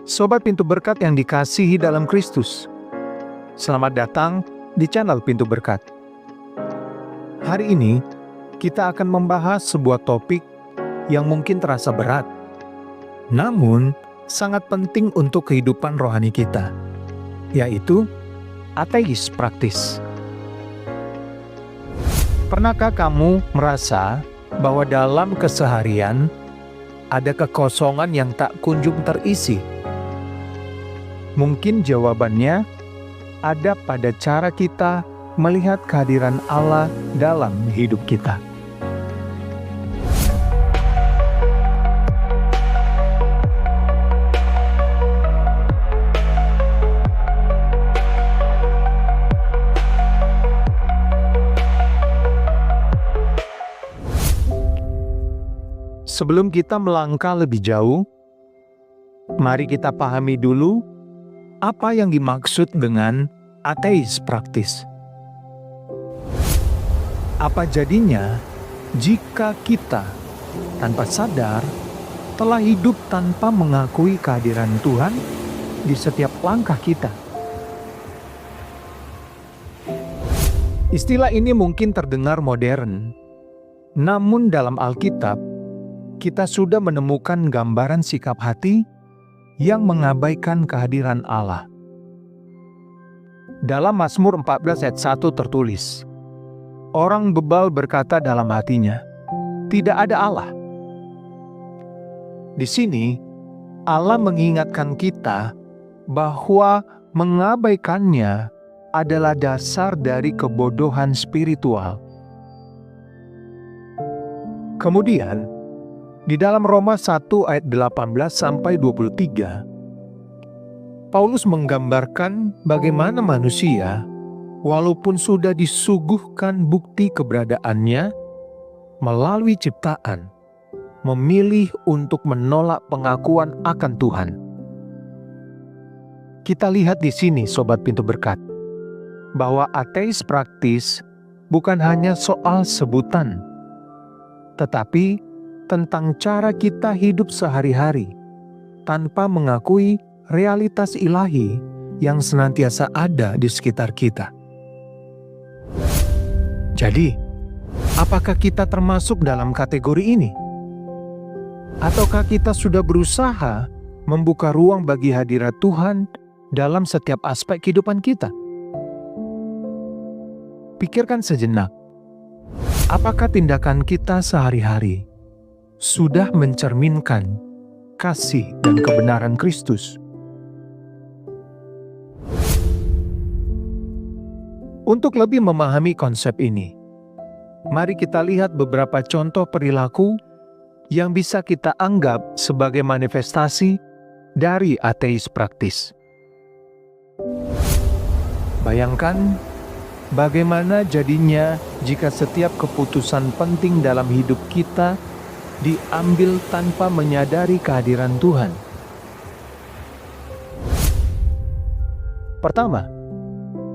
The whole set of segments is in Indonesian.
Sobat Pintu Berkat yang dikasihi dalam Kristus, selamat datang di channel Pintu Berkat. Hari ini, kita akan membahas sebuah topik yang mungkin terasa berat, namun sangat penting untuk kehidupan rohani kita, yaitu ateis praktis. Pernahkah kamu merasa bahwa dalam keseharian ada kekosongan yang tak kunjung terisi? Mungkin jawabannya ada pada cara kita melihat kehadiran Allah dalam hidup kita. Sebelum kita melangkah lebih jauh, mari kita pahami dulu apa yang dimaksud dengan ateis praktis. Apa jadinya jika kita tanpa sadar telah hidup tanpa mengakui kehadiran Tuhan di setiap langkah kita? Istilah ini mungkin terdengar modern, namun dalam Alkitab kita sudah menemukan gambaran sikap hati yang mengabaikan kehadiran Allah. Dalam Mazmur 14 ayat 1 tertulis, orang bebal berkata dalam hatinya, tidak ada Allah. Di sini, Allah mengingatkan kita bahwa mengabaikannya adalah dasar dari kebodohan spiritual. Kemudian, di dalam Roma 1 ayat 18-23, Paulus menggambarkan bagaimana manusia, walaupun sudah disuguhkan bukti keberadaannya melalui ciptaan, memilih untuk menolak pengakuan akan Tuhan. Kita lihat di sini, Sobat Pintu Berkat, bahwa ateis praktis bukan hanya soal sebutan, tetapi tentang cara kita hidup sehari-hari tanpa mengakui realitas ilahi yang senantiasa ada di sekitar kita. Jadi, apakah kita termasuk dalam kategori ini? Ataukah kita sudah berusaha membuka ruang bagi hadirat Tuhan dalam setiap aspek kehidupan kita? Pikirkan sejenak, apakah tindakan kita sehari-hari sudah mencerminkan kasih dan kebenaran Kristus? Untuk lebih memahami konsep ini, mari kita lihat beberapa contoh perilaku yang bisa kita anggap sebagai manifestasi dari ateis praktis. Bayangkan bagaimana jadinya jika setiap keputusan penting dalam hidup kita diambil tanpa menyadari kehadiran Tuhan. Pertama,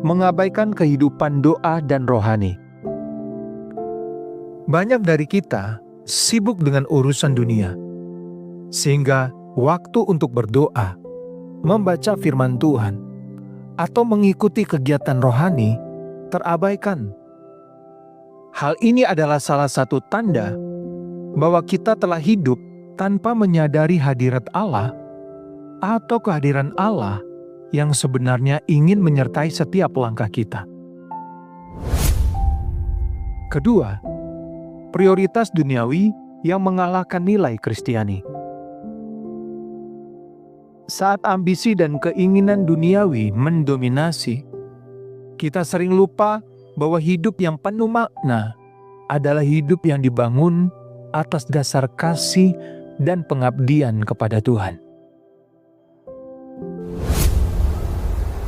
mengabaikan kehidupan doa dan rohani. Banyak dari kita sibuk dengan urusan dunia, sehingga waktu untuk berdoa, membaca firman Tuhan, atau mengikuti kegiatan rohani terabaikan. Hal ini adalah salah satu tanda bahwa kita telah hidup tanpa menyadari hadirat Allah atau kehadiran Allah yang sebenarnya ingin menyertai setiap langkah kita. Kedua, prioritas duniawi yang mengalahkan nilai Kristiani. Saat ambisi dan keinginan duniawi mendominasi, kita sering lupa bahwa hidup yang penuh makna adalah hidup yang dibangun atas dasar kasih dan pengabdian kepada Tuhan.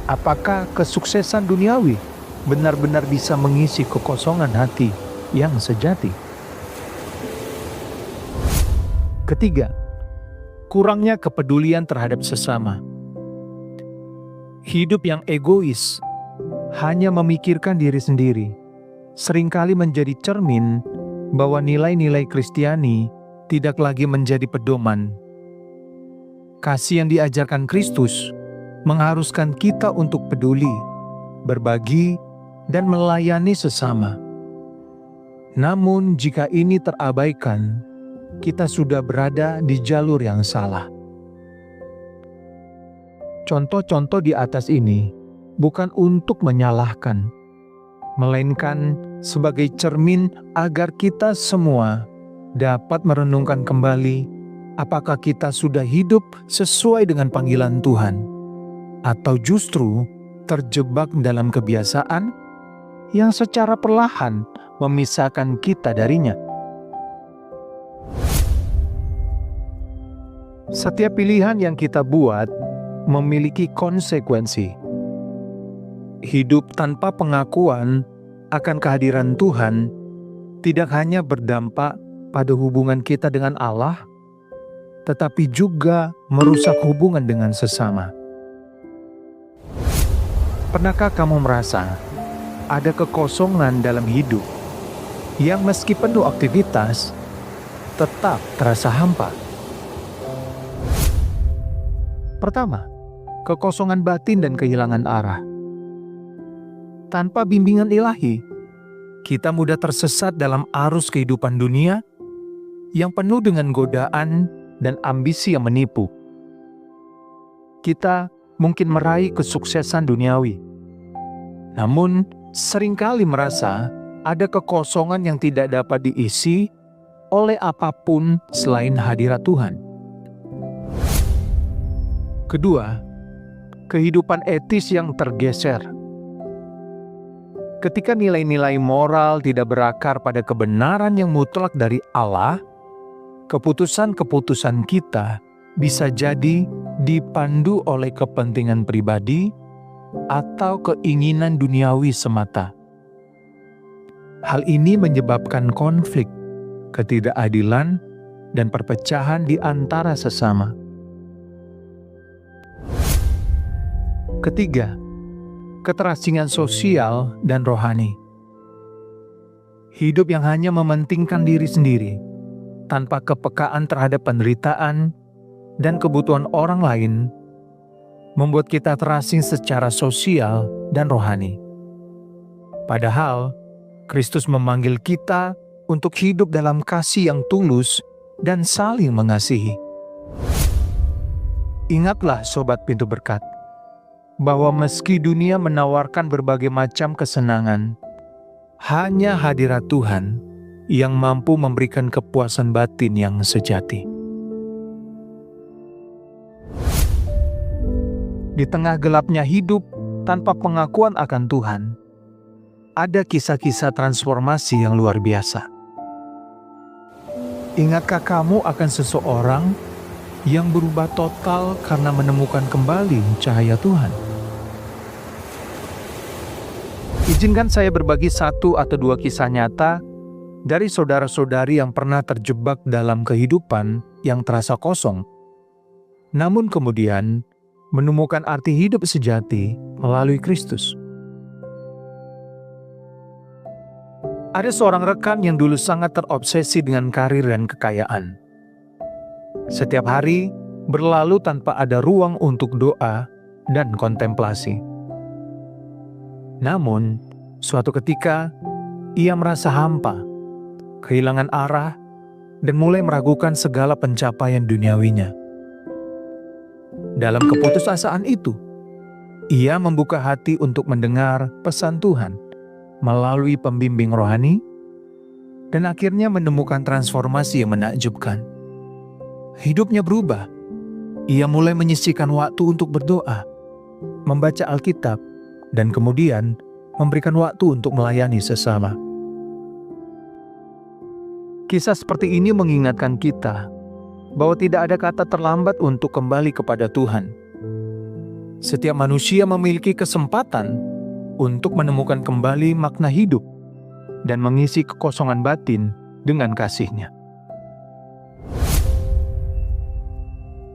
Apakah kesuksesan duniawi benar-benar bisa mengisi kekosongan hati yang sejati? Ketiga, kurangnya kepedulian terhadap sesama. Hidup yang egois, hanya memikirkan diri sendiri, seringkali menjadi cermin bahwa nilai-nilai Kristiani tidak lagi menjadi pedoman. Kasih yang diajarkan Kristus mengharuskan kita untuk peduli, berbagi, dan melayani sesama. Namun jika ini terabaikan, kita sudah berada di jalur yang salah. Contoh-contoh di atas ini bukan untuk menyalahkan, melainkan sebagai cermin agar kita semua dapat merenungkan kembali apakah kita sudah hidup sesuai dengan panggilan Tuhan, atau justru terjebak dalam kebiasaan yang secara perlahan memisahkan kita darinya. Setiap pilihan yang kita buat memiliki konsekuensi. Hidup tanpa pengakuan akan kehadiran Tuhan tidak hanya berdampak pada hubungan kita dengan Allah, tetapi juga merusak hubungan dengan sesama. Pernahkah kamu merasa ada kekosongan dalam hidup yang meski penuh aktivitas, tetap terasa hampa? Pertama, kekosongan batin dan kehilangan arah. Tanpa bimbingan ilahi, kita mudah tersesat dalam arus kehidupan dunia yang penuh dengan godaan dan ambisi yang menipu. Kita mungkin meraih kesuksesan duniawi, namun seringkali merasa ada kekosongan yang tidak dapat diisi oleh apapun selain hadirat Tuhan. Kedua, kehidupan etis yang tergeser. Ketika nilai-nilai moral tidak berakar pada kebenaran yang mutlak dari Allah, keputusan-keputusan kita bisa jadi dipandu oleh kepentingan pribadi atau keinginan duniawi semata. Hal ini menyebabkan konflik, ketidakadilan, dan perpecahan di antara sesama. Ketiga, keterasingan sosial dan rohani. Hidup yang hanya mementingkan diri sendiri, tanpa kepekaan terhadap penderitaan dan kebutuhan orang lain, membuat kita terasing secara sosial dan rohani. Padahal, Kristus memanggil kita untuk hidup dalam kasih yang tulus dan saling mengasihi. Ingatlah Sobat Pintu Berkat, bahwa meski dunia menawarkan berbagai macam kesenangan, hanya hadirat Tuhan yang mampu memberikan kepuasan batin yang sejati. Di tengah gelapnya hidup tanpa pengakuan akan Tuhan, ada kisah-kisah transformasi yang luar biasa. Ingatkah kamu akan seseorang yang berubah total karena menemukan kembali cahaya Tuhan? Izinkan saya berbagi satu atau dua kisah nyata dari saudara-saudari yang pernah terjebak dalam kehidupan yang terasa kosong, namun kemudian menemukan arti hidup sejati melalui Kristus. Ada seorang rekan yang dulu sangat terobsesi dengan karir dan kekayaan. Setiap hari berlalu tanpa ada ruang untuk doa dan kontemplasi. Namun, suatu ketika ia merasa hampa, kehilangan arah, dan mulai meragukan segala pencapaian duniawinya. Dalam keputusasaan itu, ia membuka hati untuk mendengar pesan Tuhan melalui pembimbing rohani, dan akhirnya menemukan transformasi yang menakjubkan. Hidupnya berubah. Ia mulai menyisihkan waktu untuk berdoa, membaca Alkitab, dan kemudian memberikan waktu untuk melayani sesama. Kisah seperti ini mengingatkan kita bahwa tidak ada kata terlambat untuk kembali kepada Tuhan. Setiap manusia memiliki kesempatan untuk menemukan kembali makna hidup dan mengisi kekosongan batin dengan kasih-Nya.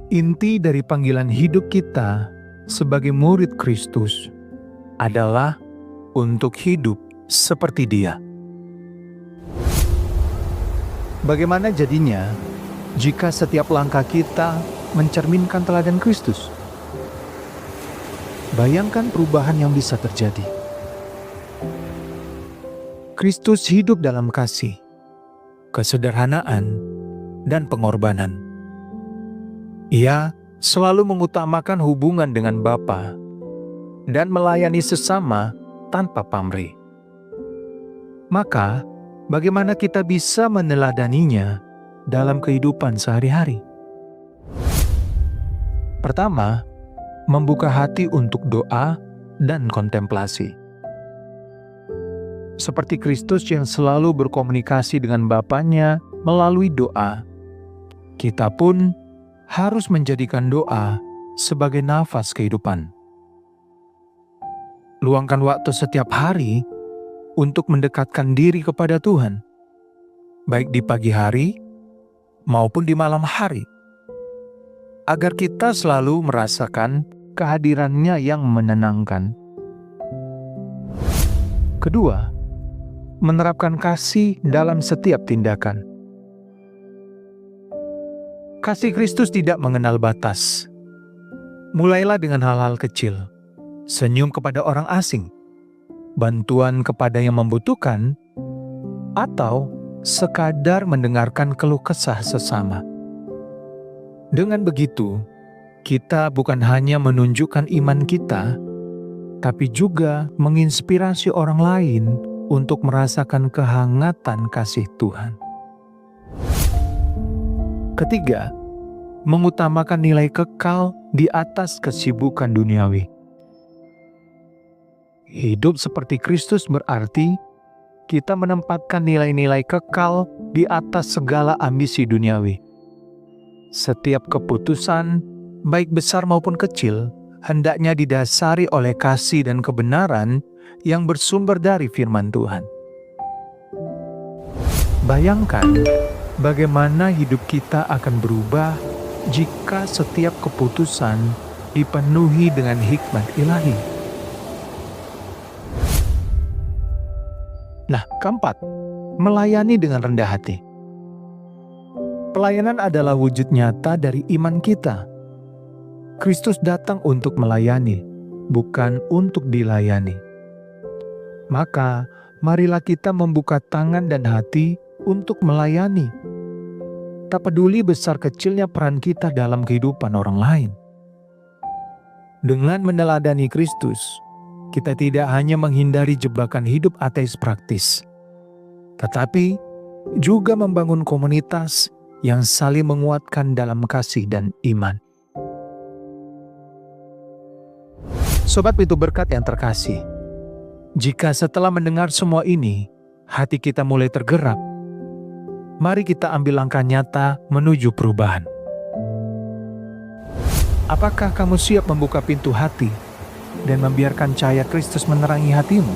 Inti dari panggilan hidup kita sebagai murid Kristus adalah untuk hidup seperti Dia. Bagaimana jadinya jika setiap langkah kita mencerminkan teladan Kristus. Bayangkan perubahan yang bisa terjadi. Kristus hidup dalam kasih, kesederhanaan, dan pengorbanan. Ia selalu mengutamakan hubungan dengan Bapa dan melayani sesama tanpa pamrih. Maka, bagaimana kita bisa meneladaninya dalam kehidupan sehari-hari? Pertama, membuka hati untuk doa dan kontemplasi. Seperti Kristus yang selalu berkomunikasi dengan Bapanya melalui doa, kita pun harus menjadikan doa sebagai nafas kehidupan. Luangkan waktu setiap hari untuk mendekatkan diri kepada Tuhan, baik di pagi hari maupun di malam hari, agar kita selalu merasakan kehadirannya yang menenangkan. Kedua, menerapkan kasih dalam setiap tindakan. Kasih Kristus tidak mengenal batas. Mulailah dengan hal-hal kecil, senyum kepada orang asing, bantuan kepada yang membutuhkan, atau sekadar mendengarkan keluh kesah sesama. Dengan begitu, kita bukan hanya menunjukkan iman kita, tapi juga menginspirasi orang lain untuk merasakan kehangatan kasih Tuhan. Ketiga, mengutamakan nilai kekal di atas kesibukan duniawi. Hidup seperti Kristus berarti kita menempatkan nilai-nilai kekal di atas segala ambisi duniawi. Setiap keputusan, baik besar maupun kecil, hendaknya didasari oleh kasih dan kebenaran yang bersumber dari firman Tuhan. Bayangkan bagaimana hidup kita akan berubah jika setiap keputusan dipenuhi dengan hikmat ilahi. Nah, keempat, melayani dengan rendah hati. Pelayanan adalah wujud nyata dari iman kita. Kristus datang untuk melayani, bukan untuk dilayani. Maka, marilah kita membuka tangan dan hati untuk melayani. Tak peduli besar kecilnya peran kita dalam kehidupan orang lain. Dengan meneladani Kristus, kita tidak hanya menghindari jebakan hidup ateis praktis, tetapi juga membangun komunitas yang saling menguatkan dalam kasih dan iman. Sobat Pintu Berkat yang terkasih, jika setelah mendengar semua ini, hati kita mulai tergerak, mari kita ambil langkah nyata menuju perubahan. Apakah kamu siap membuka pintu hati dan membiarkan cahaya Kristus menerangi hatimu?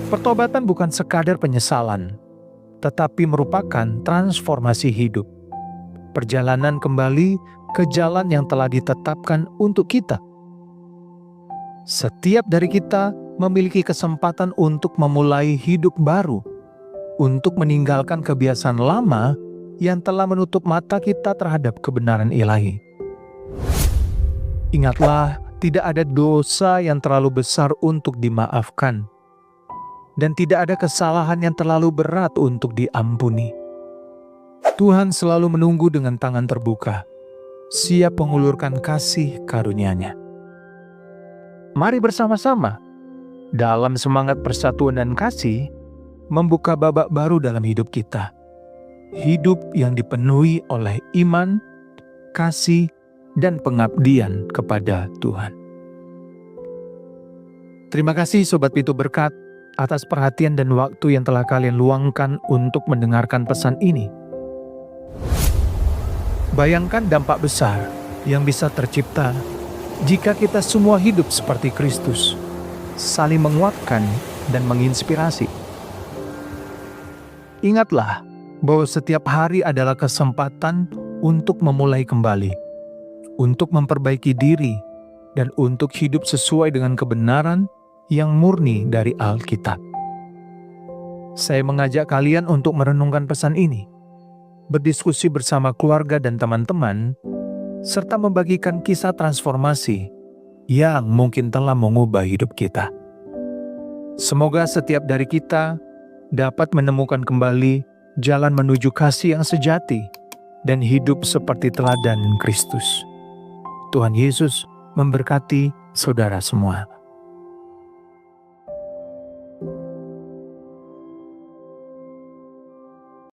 Pertobatan bukan sekadar penyesalan, tetapi merupakan transformasi hidup. Perjalanan kembali ke jalan yang telah ditetapkan untuk kita. Setiap dari kita memiliki kesempatan untuk memulai hidup baru, untuk meninggalkan kebiasaan lama yang telah menutup mata kita terhadap kebenaran ilahi. Ingatlah, tidak ada dosa yang terlalu besar untuk dimaafkan, dan tidak ada kesalahan yang terlalu berat untuk diampuni. Tuhan selalu menunggu dengan tangan terbuka, siap mengulurkan kasih karunia-Nya. Mari bersama-sama, dalam semangat persatuan dan kasih, membuka babak baru dalam hidup kita. Hidup yang dipenuhi oleh iman, kasih, dan pengabdian kepada Tuhan. Terima kasih Sobat Pintu Berkat atas perhatian dan waktu yang telah kalian luangkan untuk mendengarkan pesan ini. Bayangkan dampak besar yang bisa tercipta jika kita semua hidup seperti Kristus, saling menguatkan dan menginspirasi. Ingatlah bahwa setiap hari adalah kesempatan untuk memulai kembali, untuk memperbaiki diri, dan untuk hidup sesuai dengan kebenaran yang murni dari Alkitab. Saya mengajak kalian untuk merenungkan pesan ini. berdiskusi bersama keluarga dan teman-teman, serta membagikan kisah transformasi yang mungkin telah mengubah hidup kita. Semoga setiap dari kita dapat menemukan kembali jalan menuju kasih yang sejati dan hidup seperti teladan Kristus. Tuhan Yesus memberkati saudara semua.